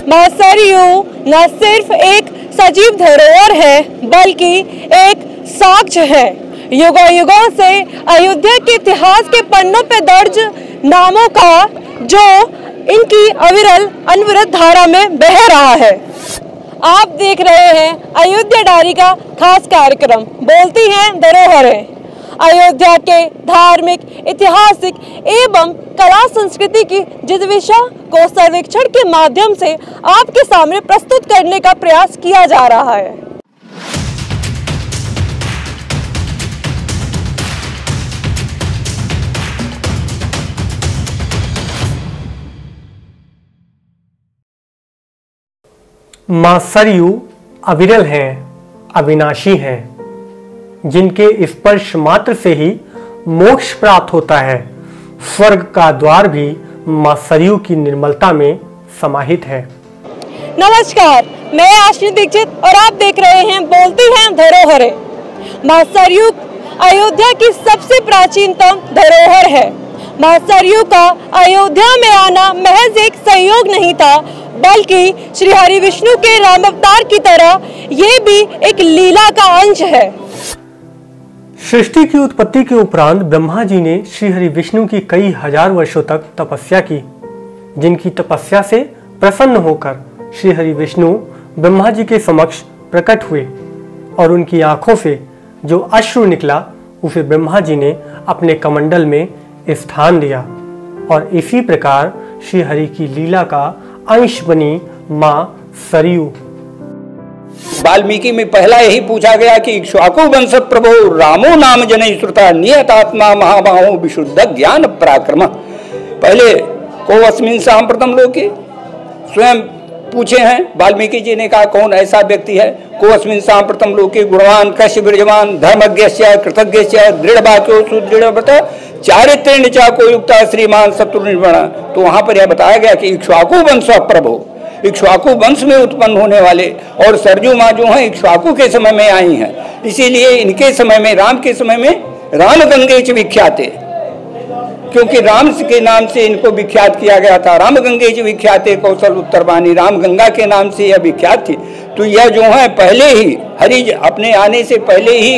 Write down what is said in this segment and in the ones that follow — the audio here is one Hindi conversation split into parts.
मां सरयू न सिर्फ एक सजीव धरोहर है बल्कि एक साक्ष्य है युगों युगों से अयोध्या के इतिहास के पन्नों पे दर्ज नामों का, जो इनकी अविरल अनवरत धारा में बह रहा है। आप देख रहे हैं अयोध्या डायरी का खास कार्यक्रम बोलती हैं धरोहरें। अयोध्या के धार्मिक, ऐतिहासिक एवं कला संस्कृति की जिज्विषा को सर्वेक्षण के माध्यम से आपके सामने प्रस्तुत करने का प्रयास किया जा रहा है। मां सरयू अविरल हैं, अविनाशी हैं, जिनके स्पर्श मात्र से ही मोक्ष प्राप्त होता है। स्वर्ग का द्वार भी मां सरयू की निर्मलता में समाहित है। नमस्कार, मैं आश्विनी दीक्षित और आप देख रहे हैं बोलती हैं धरोहरें। मां सरयू अयोध्या की सबसे प्राचीनतम धरोहर है। मां सरयू का अयोध्या में आना महज एक संयोग नहीं था, बल्कि श्री हरि विष्णु के राम अवतार की तरह ये भी एक लीला का अंश है। सृष्टि की उत्पत्ति के उपरांत ब्रह्मा जी ने श्री हरि विष्णु की कई हजार वर्षों तक तपस्या की, जिनकी तपस्या से प्रसन्न होकर श्री हरि विष्णु ब्रह्मा जी के समक्ष प्रकट हुए और उनकी आंखों से जो अश्रु निकला उसे ब्रह्मा जी ने अपने कमंडल में स्थान दिया और इसी प्रकार श्री हरि की लीला का अंश बनी मां सरयू। वाल्मीकि में पहला यही पूछा गया कि इक्ष्वाकु वंश प्रभो रामो नाम जनै श्रुता नियतात्मा महाबाहो विशुद्ध ज्ञान पराक्रम। पहले को अस्मिन् सांप्रतम लोके स्वयं पूछे हैं। वाल्मीकि जी ने कहा कौन ऐसा व्यक्ति है को अस्मिन् सांप्रतम लोके गुणवान कश्य बीर्यवान धर्मज्ञस्य कृतज्ञस्य दृढ़वाक्यो सुदृढ़व्रत चारित्रेण च को युक्ता श्रीमान शत्रुनिर्वण। तो वहां पर यह बताया गया कि इक्ष्वाकु वंश प्रभो, इक्ष्वाकु वंश में उत्पन्न होने वाले, और सरयू माँ जो है इक्ष्वाकु के समय में आई हैं, इसीलिए इनके समय में, राम के समय में राम गंगे च विख्याते, क्योंकि राम के नाम से इनको विख्यात किया गया था। राम गंगे च विख्याते कौशल उत्तरवाणी, राम गंगा के नाम से यह विख्यात थी। तो यह जो है पहले ही हरि अपने आने से पहले ही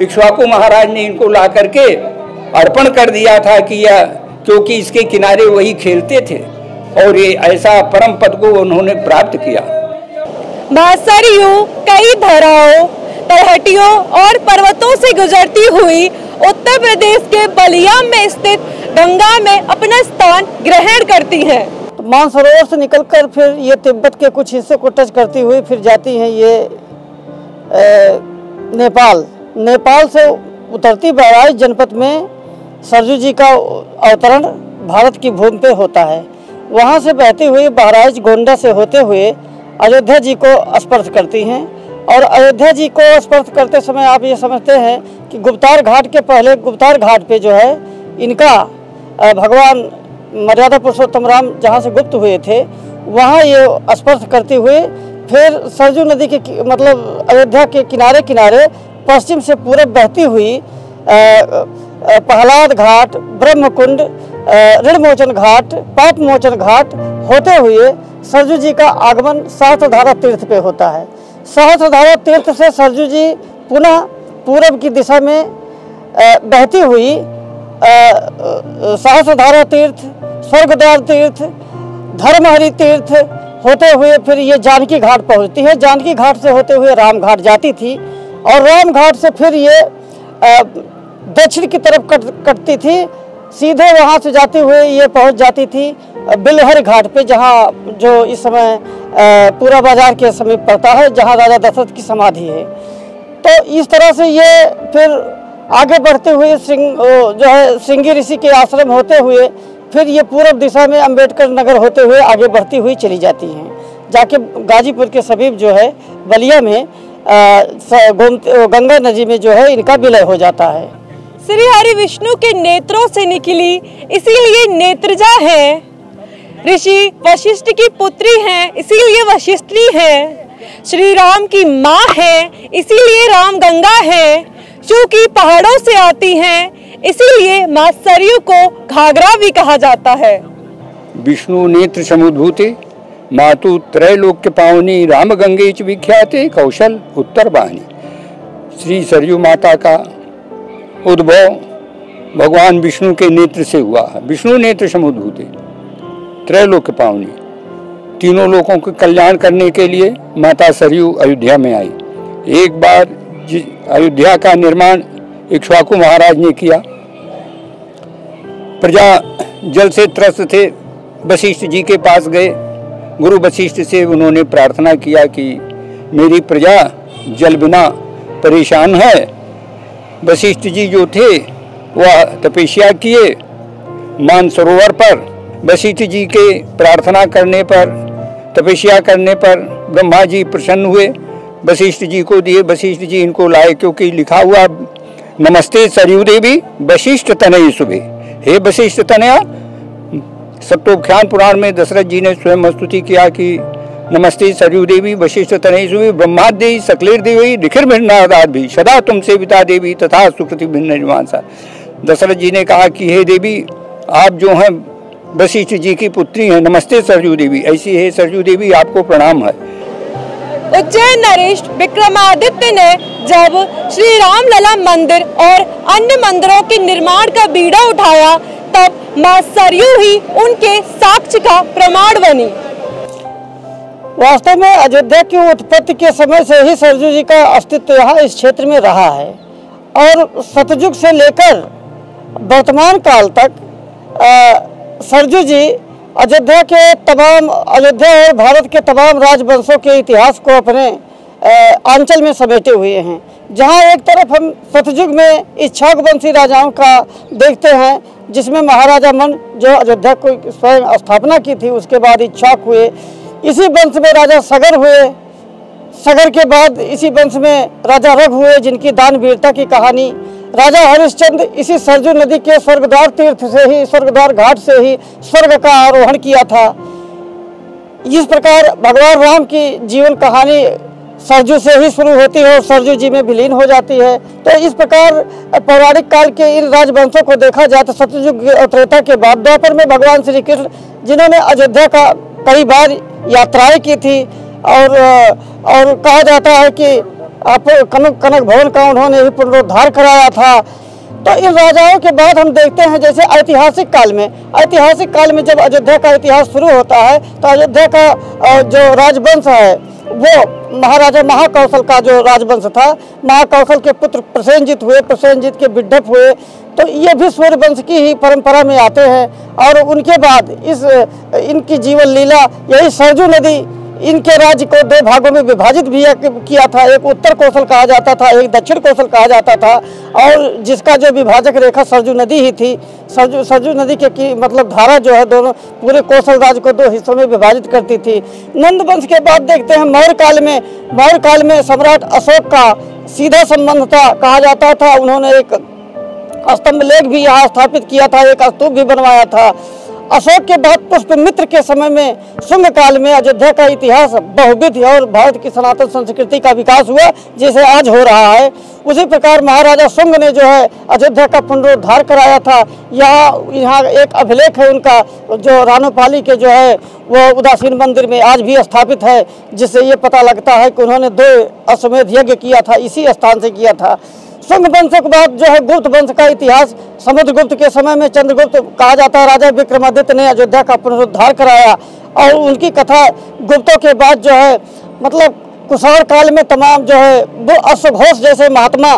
इक्ष्वाकु महाराज ने इनको ला करके अर्पण कर दिया था कि यह, क्योंकि इसके किनारे वही खेलते थे और ये ऐसा परम पद को उन्होंने प्राप्त किया। मां सरयू कई धाराओं, तलहटियों और पर्वतों से गुजरती हुई उत्तर प्रदेश के बलिया में स्थित गंगा में अपना स्थान ग्रहण करती है। तो मानसरोवर से निकलकर फिर ये तिब्बत के कुछ हिस्से को टच करती हुई फिर जाती हैं ये नेपाल से उतरती बहराइच जनपद में सरयू जी का अवतरण भारत की भूमि पे होता है। वहाँ से बहती हुई बहराइच गोंडा से होते हुए अयोध्या जी को स्पर्श करती हैं और अयोध्या जी को स्पर्श करते समय आप ये समझते हैं कि गुप्तार घाट के पहले गुप्तार घाट पे जो है इनका भगवान मर्यादा पुरुषोत्तम राम जहाँ से गुप्त हुए थे वहाँ ये स्पर्श करते हुए फिर सरयू नदी के मतलब अयोध्या के किनारे किनारे पश्चिम से पूरब बहती हुई प्रहलाद घाट, ब्रह्मकुंड, ऋणमोचन घाट, पापमोचन घाट होते हुए सरयू जी का आगमन सहस्त्रधारा तीर्थ पे होता है। सहस्त्रधारा तीर्थ से सरयू जी पुनः पूरब की दिशा में बहती हुई सहस्त्रधारा तीर्थ, स्वर्गद्वार तीर्थ, धर्महरि तीर्थ होते हुए फिर ये जानकी घाट पहुंचती है। जानकी घाट से होते हुए राम घाट जाती थी और राम घाट से फिर ये दक्षिण की तरफ कटती थी, सीधे वहाँ से जाते हुए ये पहुँच जाती थी बिलहर घाट पे, जहाँ जो इस समय पूरा बाजार के समीप पड़ता है, जहाँ राजा दशरथ की समाधि है। तो इस तरह से ये फिर आगे बढ़ते हुए श्रृंगी ऋषि के आश्रम होते हुए फिर ये पूर्व दिशा में अंबेडकर नगर होते हुए आगे बढ़ती हुई चली जाती हैं, जाके गाजीपुर के समीप जो है बलिया में गंगा नदी में जो है इनका विलय हो जाता है। श्री हरि विष्णु के नेत्रों से निकली, इसीलिए नेत्रजा है। ऋषि वशिष्ठ की पुत्री हैं, इसीलिए वशिष्ठी है। श्री राम की माँ है, इसीलिए राम गंगा है। चूंकि पहाड़ों से आती हैं, इसीलिए माँ सरयू को घाघरा भी कहा जाता है। विष्णु नेत्र समुद्भूते मातु त्रैलोक्य पावनी राम गंगे च विख्याते कौशल उत्तर वाहिनी। श्री सरयू माता का उद्भव भगवान विष्णु के नेत्र से हुआ है। विष्णु नेत्र समुद्भूते त्रैलोक्य पावनी, तीनों लोगों के कल्याण करने के लिए माता सरयू अयोध्या में आई। एक बार अयोध्या का निर्माण इक्ष्वाकु महाराज ने किया। प्रजा जल से त्रस्त थे, वशिष्ठ जी के पास गए। गुरु वशिष्ठ से उन्होंने प्रार्थना किया कि मेरी प्रजा जल बिना परेशान है। वशिष्ठ जी जो थे वह तपस्या किए मानसरोवर पर। वशिष्ठ जी के प्रार्थना करने पर, तपस्या करने पर ब्रह्मा जी प्रसन्न हुए, वशिष्ठ जी को दिए। वशिष्ठ जी इनको लाए, क्योंकि लिखा हुआ नमस्ते सरयू देवी वशिष्ठ तनय शुभे। हे वशिष्ठ तनया, सप्तोख्यान पुराण में दशरथ जी ने स्वयं स्तुति किया कि नमस्ते सरयू देवी वशिष्ठ तनय शुभे ब्रह्माद्यि सकलेर देवी निखिर भिन्नादाद भी सदा तुमसे विता देवी तथा सुकृति भिन्न निर्मांसा। दशरथ जी ने कहा कि हे देवी, आप जो हैं वशिष्ठ जी की पुत्री हैं, नमस्ते सरयू देवी। ऐसी है सरयू देवी, आपको प्रणाम है। उज्जैन नरेश विक्रमादित्य ने जब श्री राम लला मंदिर और अन्य मंदिरों के निर्माण का बीड़ा उठाया, तब मां सरयू ही उनके साक्ष्य का प्रमाण बनी। वास्तव में अयोध्या की उत्पत्ति के समय से ही सरयू जी का अस्तित्व यहाँ इस क्षेत्र में रहा है और सतयुग से लेकर वर्तमान काल तक सरयू जी अयोध्या और भारत के तमाम राजवंशों के इतिहास को अपने आंचल में समेटे हुए हैं। जहां एक तरफ हम सतयुग में इक्ष्वाकु वंशी राजाओं का देखते हैं, जिसमें महाराजा मन जो अयोध्या को स्वयं स्थापना की थी, उसके बाद इक्ष्वाकु हुए। इसी वंश में राजा सगर हुए। सगर के बाद इसी वंश में राजा रघु हुए, जिनकी दान वीरता की कहानी। राजा हरिश्चंद्र इसी सरयू नदी के स्वर्गद्वार तीर्थ से ही, स्वर्गद्वार घाट से ही स्वर्ग का आरोहण किया था। इस प्रकार भगवान राम की जीवन कहानी सरयू से ही शुरू होती है और सरयू जी में विलीन हो जाती है। तो इस प्रकार पौराणिक काल के इन राजवंशों को देखा जाए तो सतयुग और त्रेता के बाद द्वापर में भगवान श्री कृष्ण, जिन्होंने अयोध्या का कई बार यात्राएं की थी और कहा जाता है कि कनक भवन का उन्होंने ही पुनरुद्धार कराया था। तो इन राजाओं के बाद हम देखते हैं जैसे ऐतिहासिक काल में जब अयोध्या का इतिहास शुरू होता है तो अयोध्या का जो राजवंश है वो महाराजा महाकौशल का जो राजवंश था, महाकौशल के पुत्र प्रसेनजीत हुए, प्रसेनजीत के बिड्ढप हुए। तो ये भी सूर्यवंश की ही परंपरा में आते हैं और उनके बाद इनकी जीवन लीला यही सरयू नदी इनके राज्य को दो भागों में विभाजित भी किया था। एक उत्तर कौशल कहा जाता था, एक दक्षिण कौशल कहा जाता था और जिसका जो विभाजक रेखा सरयू नदी ही थी। सरयू नदी के मतलब धारा जो है दोनों पूरे कौशल राज्य को दो हिस्सों में विभाजित करती थी। नंद वंश के बाद देखते हैं मौर्य काल में सम्राट अशोक का सीधा संबंध था। कहा जाता था उन्होंने एक स्तंभ लेख भी यहाँ स्थापित किया था, एक स्तूप भी बनवाया था। अशोक के बाद पुष्पमित्र के समय में शुंग काल में अयोध्या का इतिहास बहुविध और भारत की सनातन संस्कृति का विकास हुआ, जैसे आज हो रहा है। उसी प्रकार महाराजा शुंग ने जो है अयोध्या का पुनरुद्धार कराया था। यहाँ एक अभिलेख है उनका, जो रानोपाली के जो है वो उदासीन मंदिर में आज भी स्थापित है, जिससे ये पता लगता है कि उन्होंने 2 अश्वमेध यज्ञ किया था, इसी स्थान से किया था। शुंग वंश के बाद जो है गुप्त वंश का इतिहास, समुद्रगुप्त के समय में चंद्रगुप्त कहा जाता है राजा विक्रमादित्य ने अयोध्या का पुनरुद्धार कराया और उनकी कथा गुप्तों के बाद जो है मतलब कुषाण काल में तमाम जो है वो अश्वघोष जैसे महात्मा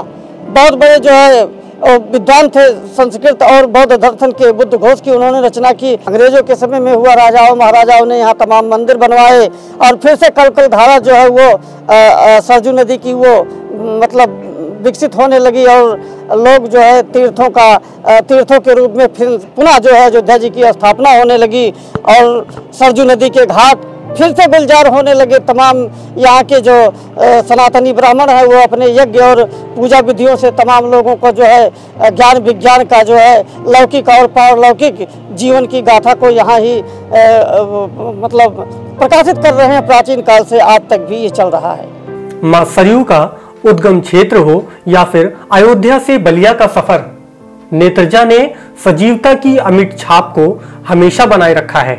बहुत बड़े जो है विद्वान थे संस्कृत और बौद्ध दर्शन के, बुद्ध घोष की उन्होंने रचना की। अंग्रेजों के समय में हुआ, राजाओं महाराजाओं ने यहाँ तमाम मंदिर बनवाए और फिर से कल धारा जो है वो सरयू नदी की वो मतलब विकसित होने लगी और लोग जो है तीर्थों के रूप में फिर पुनः जो है अयोध्या जी की स्थापना होने लगी और सरयू नदी के घाट फिर से गुलजार होने लगे। तमाम यहाँ के जो सनातनी ब्राह्मण है वो अपने यज्ञ और पूजा विधियों से तमाम लोगों को जो है ज्ञान विज्ञान का जो है लौकिक और पारलौकिक जीवन की गाथा को यहाँ ही मतलब प्रकाशित कर रहे हैं। प्राचीन काल से आज तक भी ये चल रहा है। मां सरयू का उद्गम क्षेत्र हो या फिर अयोध्या से बलिया का सफर, नेत्रजा ने सजीवता की अमिट छाप को हमेशा बनाए रखा है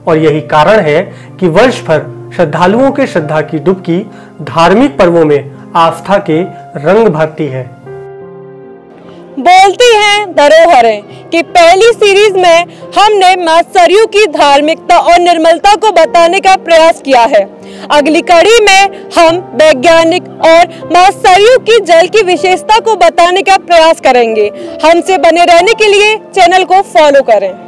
और यही कारण है कि वर्ष भर श्रद्धालुओं के श्रद्धा की डुबकी धार्मिक पर्वों में आस्था के रंग भरती है। बोलती हैं धरोहरें कि पहली सीरीज में हमने मां सरयू की धार्मिकता और निर्मलता को बताने का प्रयास किया है। अगली कड़ी में हम वैज्ञानिक और मां सरयू की जल की विशेषता को बताने का प्रयास करेंगे। हमसे बने रहने के लिए चैनल को फॉलो करें।